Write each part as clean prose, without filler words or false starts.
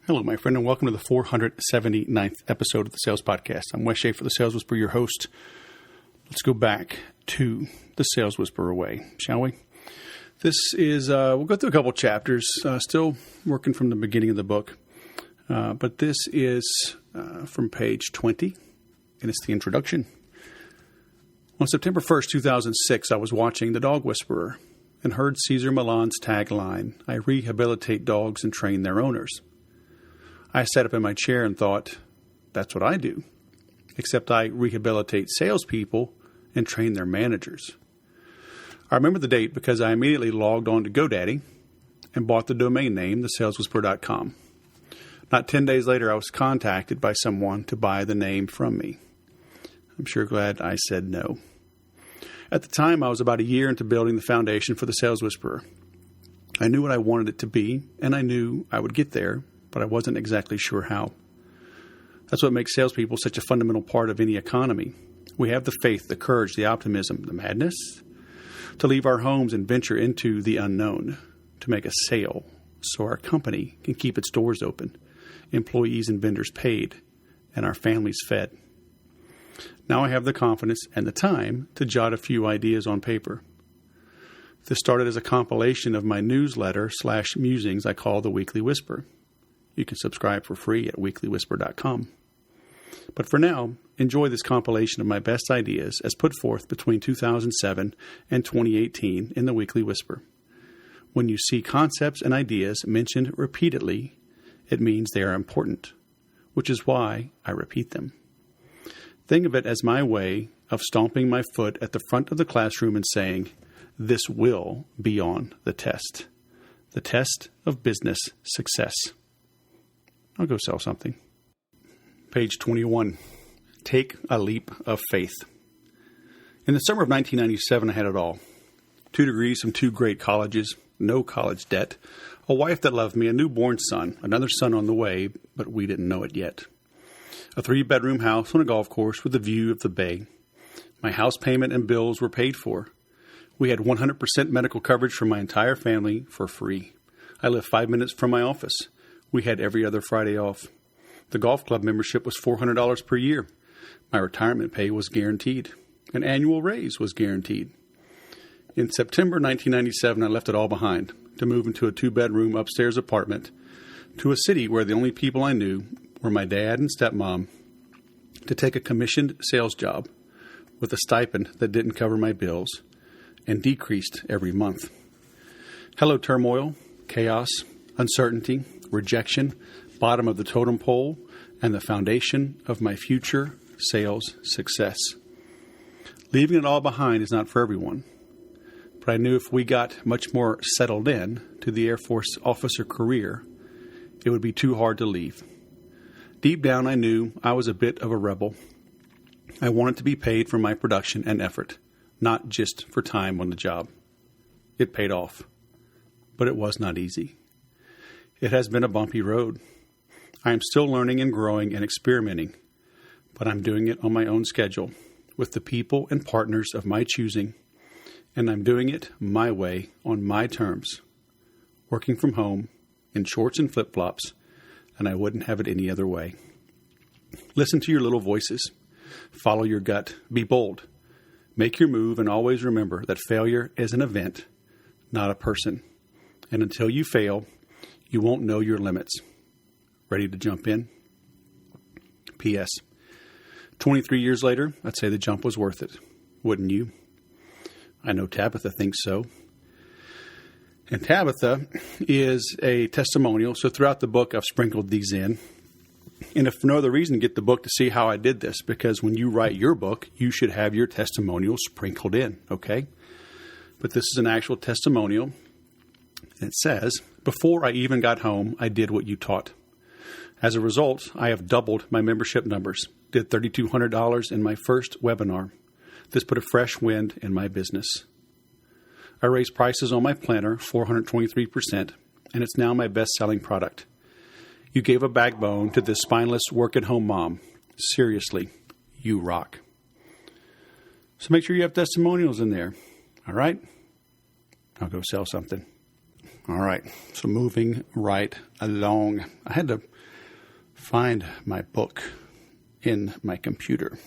Hello, my friend, and welcome to the 479th episode of the Sales Podcast. I'm Wes Schaefer, the Sales Whisperer, your host. Let's go back to the Sales Whisperer way, shall we? This is, we'll go through a couple chapters, still working from the beginning of the book, but this is from page 20, and it's the introduction. On September 1st, 2006, I was watching The Dog Whisperer and heard Cesar Millan's tagline, "I rehabilitate dogs and train their owners." I sat up in my chair and thought, that's what I do, except I rehabilitate salespeople and train their managers. I remember the date because I immediately logged on to GoDaddy and bought the domain name, thesaleswhisperer.com. Not 10 days later, I was contacted by someone to buy the name from me. I'm sure glad I said no. At the time, I was about a year into building the foundation for the Sales Whisperer. I knew what I wanted it to be, and I knew I would get there, but I wasn't exactly sure how. That's what makes salespeople such a fundamental part of any economy. We have the faith, the courage, the optimism, the madness to leave our homes and venture into the unknown, to make a sale so our company can keep its doors open, employees and vendors paid, and our families fed. Now I have the confidence and the time to jot a few ideas on paper. This started as a compilation of my newsletter/musings I call the Weekly Whisper. You can subscribe for free at weeklywhisper.com. But for now, enjoy this compilation of my best ideas as put forth between 2007 and 2018 in the Weekly Whisper. When you see concepts and ideas mentioned repeatedly, it means they are important, which is why I repeat them. Think of it as my way of stomping my foot at the front of the classroom and saying, this will be on the test of business success. I'll go sell something. Page 21. Take a leap of faith. In the summer of 1997, I had it all. 2 degrees from 2 great colleges, no college debt, a wife that loved me, a newborn son, another son on the way, but we didn't know it yet. A 3-bedroom house on a golf course with a view of the bay. My house payment and bills were paid for. We had 100% medical coverage for my entire family for free. I lived 5 minutes from my office. We had every other Friday off. The golf club membership was $400 per year. My retirement pay was guaranteed. An annual raise was guaranteed. In September 1997, I left it all behind to move into a 2-bedroom upstairs apartment to a city where the only people I knew were my dad and stepmom, to take a commissioned sales job with a stipend that didn't cover my bills and decreased every month. Hello, turmoil, chaos, uncertainty, rejection, bottom of the totem pole, and the foundation of my future sales success. Leaving it all behind is not for everyone, but I knew if we got much more settled in to the Air Force officer career, it would be too hard to leave. Deep down, I knew I was a bit of a rebel. I wanted to be paid for my production and effort, not just for time on the job. It paid off, but it was not easy. It has been a bumpy road. I am still learning and growing and experimenting, but I'm doing it on my own schedule with the people and partners of my choosing, and I'm doing it my way on my terms, working from home in shorts and flip-flops, and I wouldn't have it any other way. Listen to your little voices. Follow your gut. Be bold. Make your move, and always remember that failure is an event, not a person. And until you fail, you won't know your limits. Ready to jump in? P.S. 23 years later, I'd say the jump was worth it. Wouldn't you? I know Tabitha thinks so. And Tabitha is a testimonial. So throughout the book, I've sprinkled these in. And if for no other reason, get the book to see how I did this. Because when you write your book, you should have your testimonial sprinkled in. Okay? But this is an actual testimonial. It says, before I even got home, I did what you taught. As a result, I have doubled my membership numbers, did $3,200 in my first webinar. This put a fresh wind in my business. I raised prices on my planner 423%, and it's now my best-selling product. You gave a backbone to this spineless work-at-home mom. Seriously, you rock. So make sure you have testimonials in there. All right? I'll go sell something. All right. So moving right along, I had to find my book in my computer.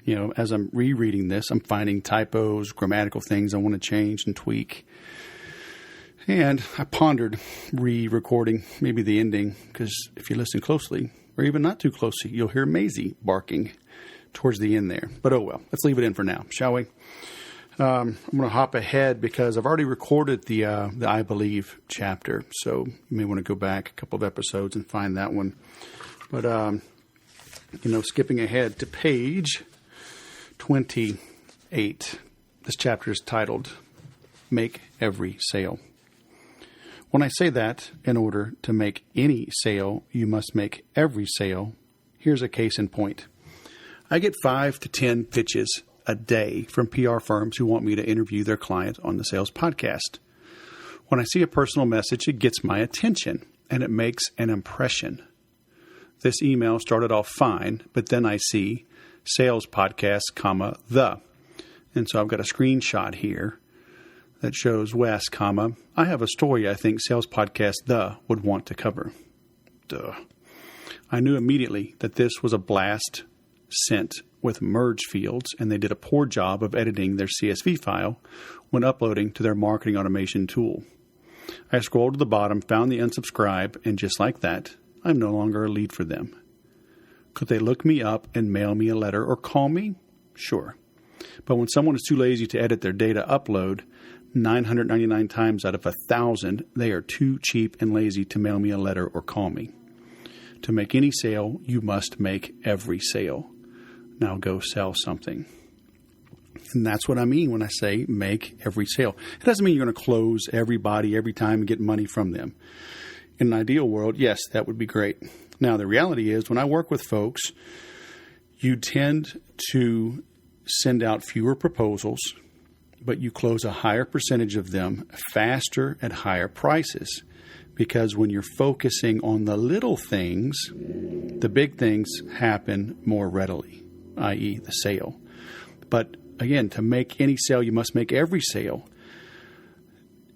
You know, as I'm rereading this, I'm finding typos, grammatical things I want to change and tweak. And I pondered re-recording maybe the ending, because if you listen closely, or even not too closely, you'll hear Maisie barking towards the end there. But oh well, let's leave it in for now, shall we? I'm going to hop ahead because I've already recorded the I Believe chapter, so you may want to go back a couple of episodes and find that one. But, skipping ahead to page 28, this chapter is titled, Make Every Sale. When I say that, in order to make any sale, you must make every sale. Here's a case in point. I get 5 to 10 pitches a day from PR firms who want me to interview their client on the Sales Podcast. When I see a personal message, it gets my attention and it makes an impression. This email started off fine, but then I see Sales Podcast, the. And so I've got a screenshot here that shows Wes, I have a story I think Sales Podcast, the would want to cover. Duh. I knew immediately that this was a blast sent with merge fields, and they did a poor job of editing their CSV file when uploading to their marketing automation tool. I scrolled to the bottom, found the unsubscribe, and just like that, I'm no longer a lead for them. Could they look me up and mail me a letter or call me? Sure. But when someone is too lazy to edit their data upload, 999 times out of 1,000, they are too cheap and lazy to mail me a letter or call me. To make any sale, you must make every sale. Now go sell something. And that's what I mean when I say make every sale. It doesn't mean you're going to close everybody every time and get money from them. In an ideal world, yes, that would be great. Now, the reality is when I work with folks, you tend to send out fewer proposals, but you close a higher percentage of them faster at higher prices. Because when you're focusing on the little things, the big things happen more readily, i.e. the sale. But again, to make any sale, you must make every sale.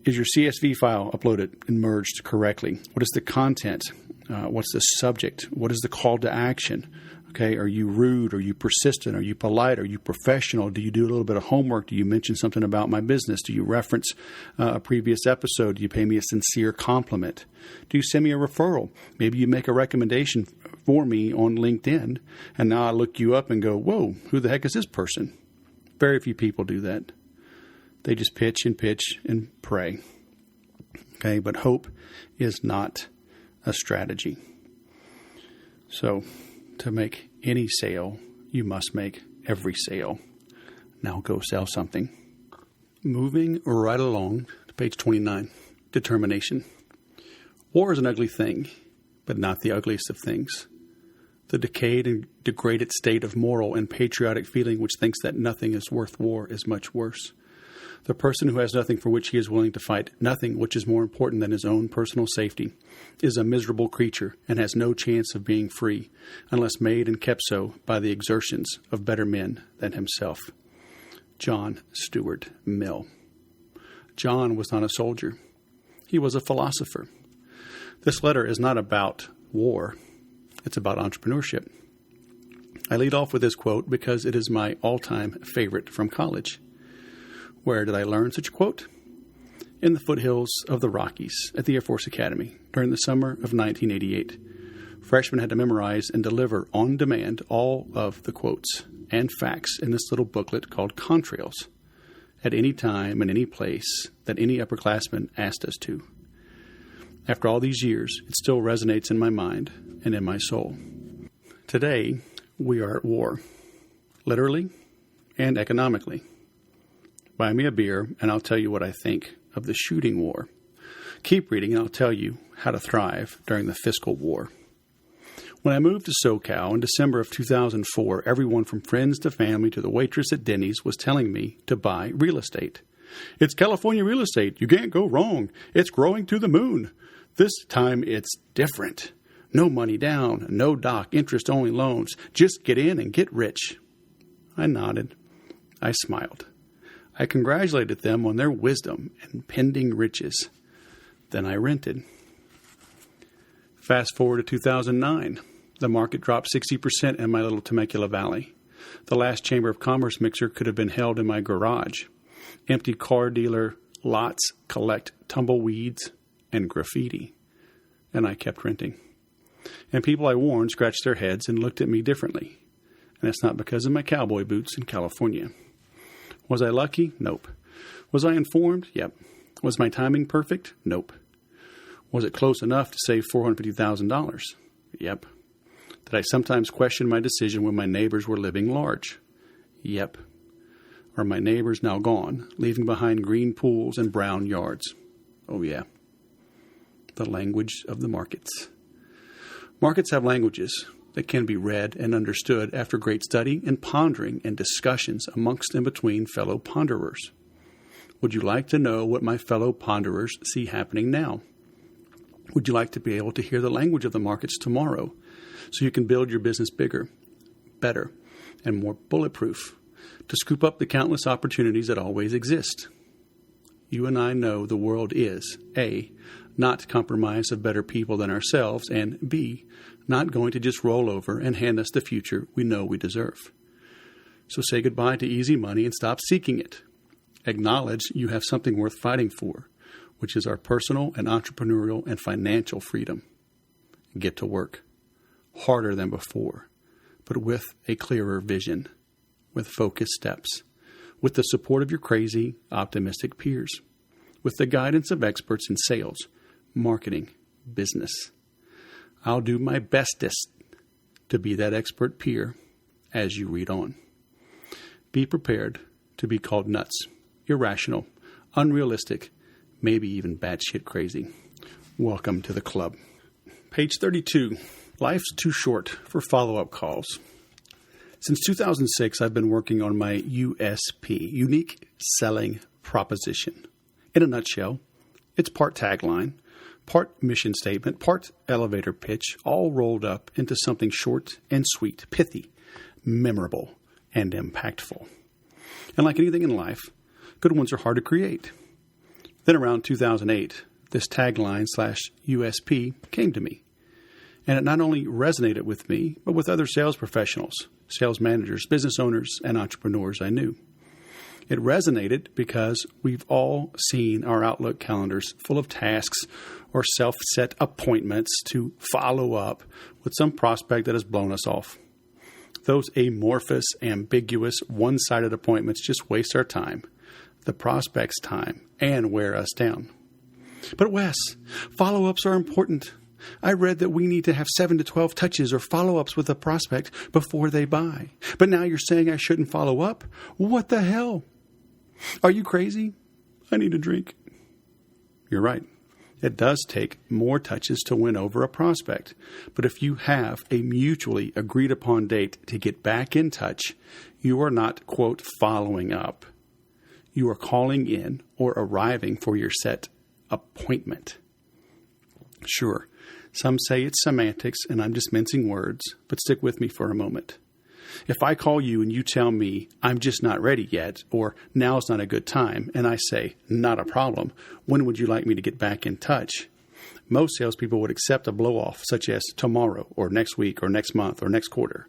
Is your CSV file uploaded and merged correctly? What is the content? What's the subject? What is the call to action? Okay, are you rude? Are you persistent? Are you polite? Are you professional? Do you do a little bit of homework? Do you mention something about my business? Do you reference a previous episode? Do you pay me a sincere compliment? Do you send me a referral? Maybe you make a recommendation for me on LinkedIn, and now I look you up and go, whoa, who the heck is this person? Very few people do that. They just pitch and pray. Okay, but hope is not a strategy. So, to make any sale, you must make every sale. Now go sell something. Moving right along to page 29, determination. War is an ugly thing, but not the ugliest of things. The decayed and degraded state of moral and patriotic feeling which thinks that nothing is worth war is much worse. The person who has nothing for which he is willing to fight, nothing which is more important than his own personal safety, is a miserable creature and has no chance of being free, unless made and kept so by the exertions of better men than himself. John Stuart Mill. John was not a soldier. He was a philosopher. This letter is not about war. It's about entrepreneurship. I lead off with this quote because it is my all-time favorite from college. Where did I learn such a quote? In the foothills of the Rockies at the Air Force Academy during the summer of 1988. Freshmen had to memorize and deliver on demand all of the quotes and facts in this little booklet called Contrails at any time and any place that any upperclassman asked us to. After all these years, it still resonates in my mind and in my soul. Today, we are at war, literally and economically. Buy me a beer, and I'll tell you what I think of the shooting war. Keep reading, and I'll tell you how to thrive during the fiscal war. When I moved to SoCal in December of 2004, everyone from friends to family to the waitress at Denny's was telling me to buy real estate. It's California real estate. You can't go wrong. It's growing to the moon. This time it's different. No money down, no doc, interest-only loans. Just get in and get rich. I nodded. I smiled. I congratulated them on their wisdom and pending riches. Then I rented. Fast forward to 2009. The market dropped 60% in my little Temecula Valley. The last Chamber of Commerce mixer could have been held in my garage. Empty car dealer lots collect tumbleweeds and graffiti. And I kept renting. And people I warned scratched their heads and looked at me differently. And it's not because of my cowboy boots in California. Was I lucky? Nope. Was I informed? Yep. Was my timing perfect? Nope. Was it close enough to save $450,000? Yep. Did I sometimes question my decision when my neighbors were living large? Yep. Are my neighbors now gone, leaving behind green pools and brown yards? Oh, yeah. The language of the markets. Markets have languages that can be read and understood after great study and pondering and discussions amongst and between fellow ponderers. Would you like to know what my fellow ponderers see happening now? Would you like to be able to hear the language of the markets tomorrow so you can build your business bigger, better, and more bulletproof to scoop up the countless opportunities that always exist? You and I know the world is, A, not comprised of better people than ourselves, and B, not going to just roll over and hand us the future we know we deserve. So say goodbye to easy money and stop seeking it. Acknowledge you have something worth fighting for, which is our personal and entrepreneurial and financial freedom. Get to work. Harder than before, but with a clearer vision, with focused steps, with the support of your crazy, optimistic peers, with the guidance of experts in sales, marketing, business. I'll do my bestest to be that expert peer as you read on. Be prepared to be called nuts, irrational, unrealistic, maybe even batshit crazy. Welcome to the club. Page 32. Life's too short for follow-up calls. Since 2006, I've been working on my USP, Unique Selling Proposition. In a nutshell, it's part tagline, part mission statement, part elevator pitch, all rolled up into something short and sweet, pithy, memorable, and impactful. And like anything in life, good ones are hard to create. Then around 2008, this tagline / USP came to me. And it not only resonated with me, but with other sales professionals, sales managers, business owners, and entrepreneurs I knew. It resonated because we've all seen our Outlook calendars full of tasks or self-set appointments to follow up with some prospect that has blown us off. Those amorphous, ambiguous, one-sided appointments just waste our time, the prospect's time, and wear us down. But Wes, follow-ups are important. I read that we need to have 7 to 12 touches or follow-ups with a prospect before they buy. But now you're saying I shouldn't follow up? What the hell? Are you crazy? I need a drink. You're right. It does take more touches to win over a prospect. But if you have a mutually agreed upon date to get back in touch, you are not, quote, following up. You are calling in or arriving for your set appointment. Sure. Some say it's semantics and I'm just mincing words, but stick with me for a moment. If I call you and you tell me I'm just not ready yet, or now's not a good time, and I say, not a problem, when would you like me to get back in touch? Most salespeople would accept a blow-off such as tomorrow or next week or next month or next quarter.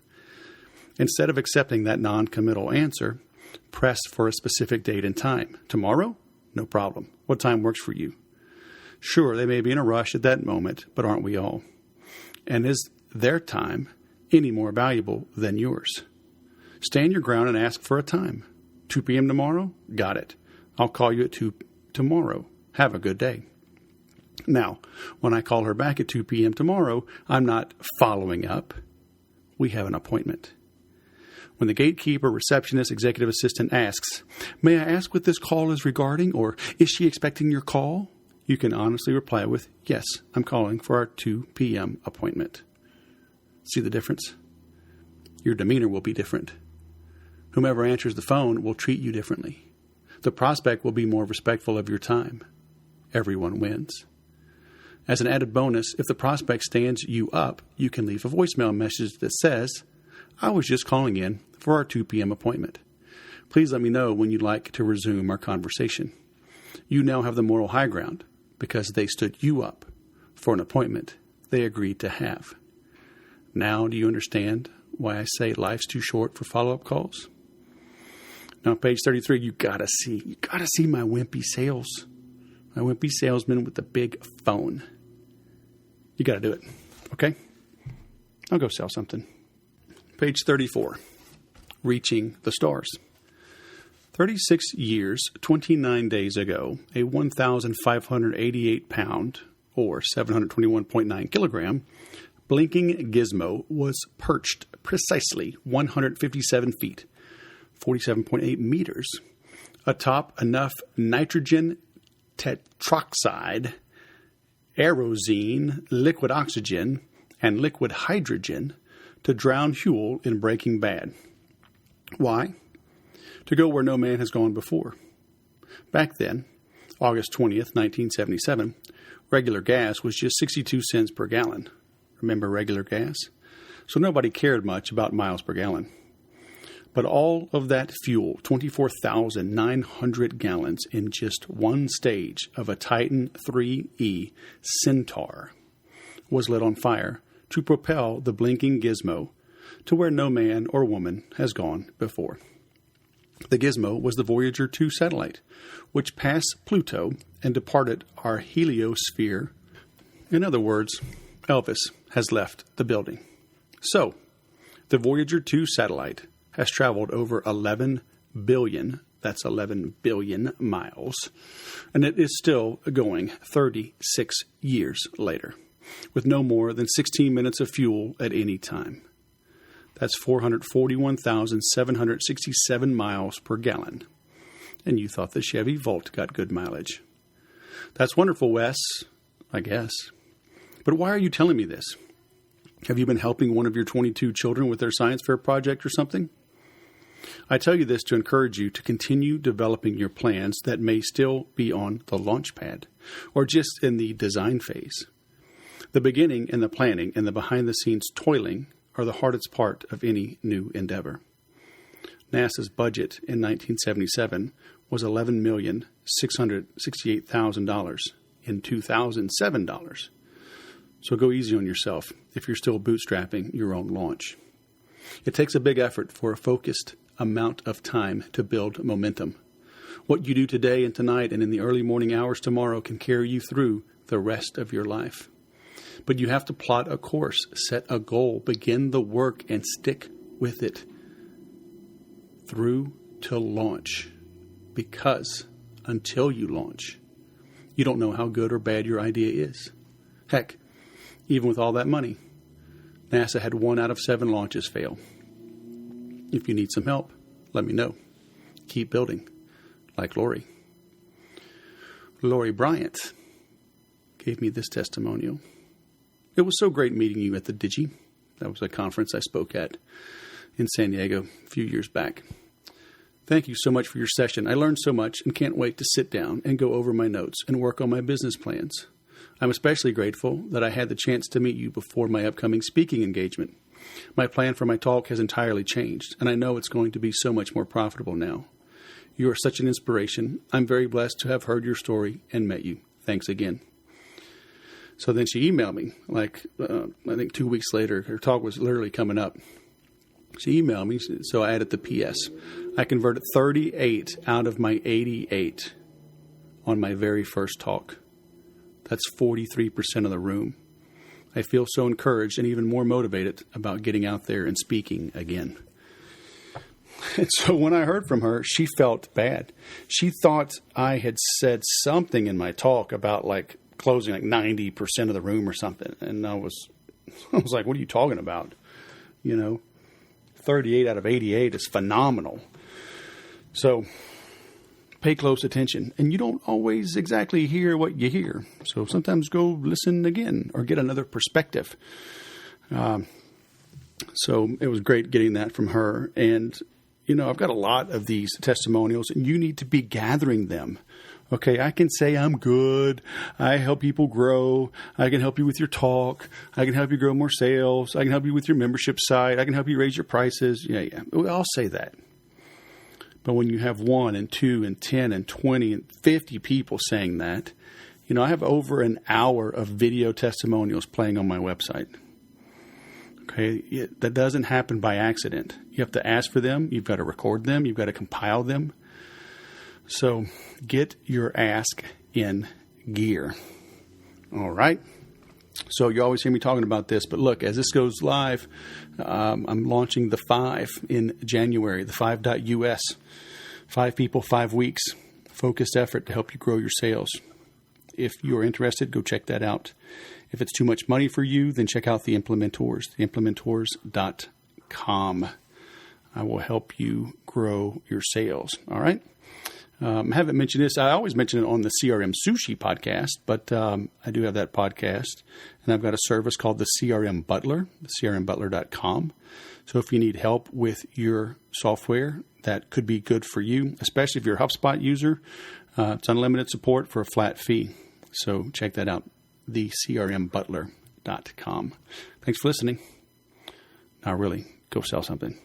Instead of accepting that non-committal answer, press for a specific date and time. Tomorrow? No problem. What time works for you? Sure, they may be in a rush at that moment, but aren't we all? And is their time any more valuable than yours? Stand your ground and ask for a time. 2 p.m. tomorrow? Got it. I'll call you at 2 tomorrow. Have a good day. Now, when I call her back at 2 p.m. tomorrow, I'm not following up. We have an appointment. When the gatekeeper, receptionist, executive assistant asks, may I ask what this call is regarding, or is she expecting your call? You can honestly reply with, yes, I'm calling for our 2 p.m. appointment. See the difference? Your demeanor will be different. Whomever answers the phone will treat you differently. The prospect will be more respectful of your time. Everyone wins. As an added bonus, if the prospect stands you up, you can leave a voicemail message that says, I was just calling in for our 2 p.m. appointment. Please let me know when you'd like to resume our conversation. You now have the moral high ground. because they stood you up for an appointment they agreed to have. Now do you understand why I say life's too short for follow-up calls? Now, page 33, you gotta see my wimpy sales. My wimpy salesman with the big phone. You gotta do it, okay? I'll go sell something. Page 34, reaching the stars. 36 years, 29 days ago, a 1,588 pound, or 721.9 kilogram, blinking gizmo was perched precisely 157 feet, 47.8 meters, atop enough nitrogen tetroxide, aerosine, liquid oxygen, and liquid hydrogen to drown Huel in Breaking Bad. Why? To go where no man has gone before. Back then, August 20th, 1977, regular gas was just 62 cents per gallon. Remember regular gas? So nobody cared much about miles per gallon. But all of that fuel, 24,900 gallons in just one stage of a Titan 3E Centaur, was lit on fire to propel the blinking gizmo to where no man or woman has gone before. The gizmo was the Voyager 2 satellite, which passed Pluto and departed our heliosphere. In other words, Elvis has left the building. So, the Voyager 2 satellite has traveled over 11 billion, that's 11 billion miles, and it is still going 36 years later, with no more than 16 minutes of fuel at any time. That's 441,767 miles per gallon. And you thought the Chevy Volt got good mileage. That's wonderful, Wes, I guess. But why are you telling me this? Have you been helping one of your 22 children with their science fair project or something? I tell you this to encourage you to continue developing your plans that may still be on the launch pad or just in the design phase. The beginning and the planning and the behind-the-scenes toiling are the hardest part of any new endeavor. NASA's budget in 1977 was $11,668,000 in 2007 dollars. So go easy on yourself if you're still bootstrapping your own launch. It takes a big effort for a focused amount of time to build momentum. What you do today and tonight and in the early morning hours tomorrow can carry you through the rest of your life. But you have to plot a course, set a goal, begin the work, and stick with it through to launch. Because until you launch, you don't know how good or bad your idea is. Heck, even with all that money, NASA had 1 out of 7 launches fail. If you need some help, let me know. Keep building, like Lori. Lori Bryant gave me this testimonial. It was so great meeting you at the Digi. That was a conference I spoke at in San Diego a few years back. Thank you so much for your session. I learned so much and can't wait to sit down and go over my notes and work on my business plans. I'm especially grateful that I had the chance to meet you before my upcoming speaking engagement. My plan for my talk has entirely changed, and I know it's going to be so much more profitable now. You are such an inspiration. I'm very blessed to have heard your story and met you. Thanks again. So then she emailed me, I think 2 weeks later. Her talk was literally coming up. She emailed me, so I added the PS. I converted 38 out of my 88 on my very first talk. That's 43% of the room. I feel so encouraged and even more motivated about getting out there and speaking again. And so when I heard from her, she felt bad. She thought I had said something in my talk about closing 90% of the room or something. And I was like, what are you talking about? 38 out of 88 is phenomenal. So pay close attention. And you don't always exactly hear what you hear. So sometimes go listen again or get another perspective. So it was great getting that from her. And, I've got a lot of these testimonials, and you need to be gathering them. Okay, I can say I'm good. I help people grow. I can help you with your talk. I can help you grow more sales. I can help you with your membership site. I can help you raise your prices. Yeah. I'll say that. But when you have 1 and 2 and 10 and 20 and 50 people saying that, I have over an hour of video testimonials playing on my website. Okay, that doesn't happen by accident. You have to ask for them. You've got to record them. You've got to compile them. So get your ask in gear. All right. So you always hear me talking about this, but look, as this goes live, I'm launching the 5 in January, the 5.us, 5 people, 5 weeks, focused effort to help you grow your sales. If you're interested, go check that out. If it's too much money for you, then check out the Implementors, theimplementors.com. I will help you grow your sales. All right. I haven't mentioned this. I always mention it on the CRM Sushi podcast, but I do have that podcast. And I've got a service called the CRM Butler, crmbutler.com. So if you need help with your software, that could be good for you, especially if you're a HubSpot user. It's unlimited support for a flat fee. So check that out, the crmbutler.com. Thanks for listening. Now really, go sell something.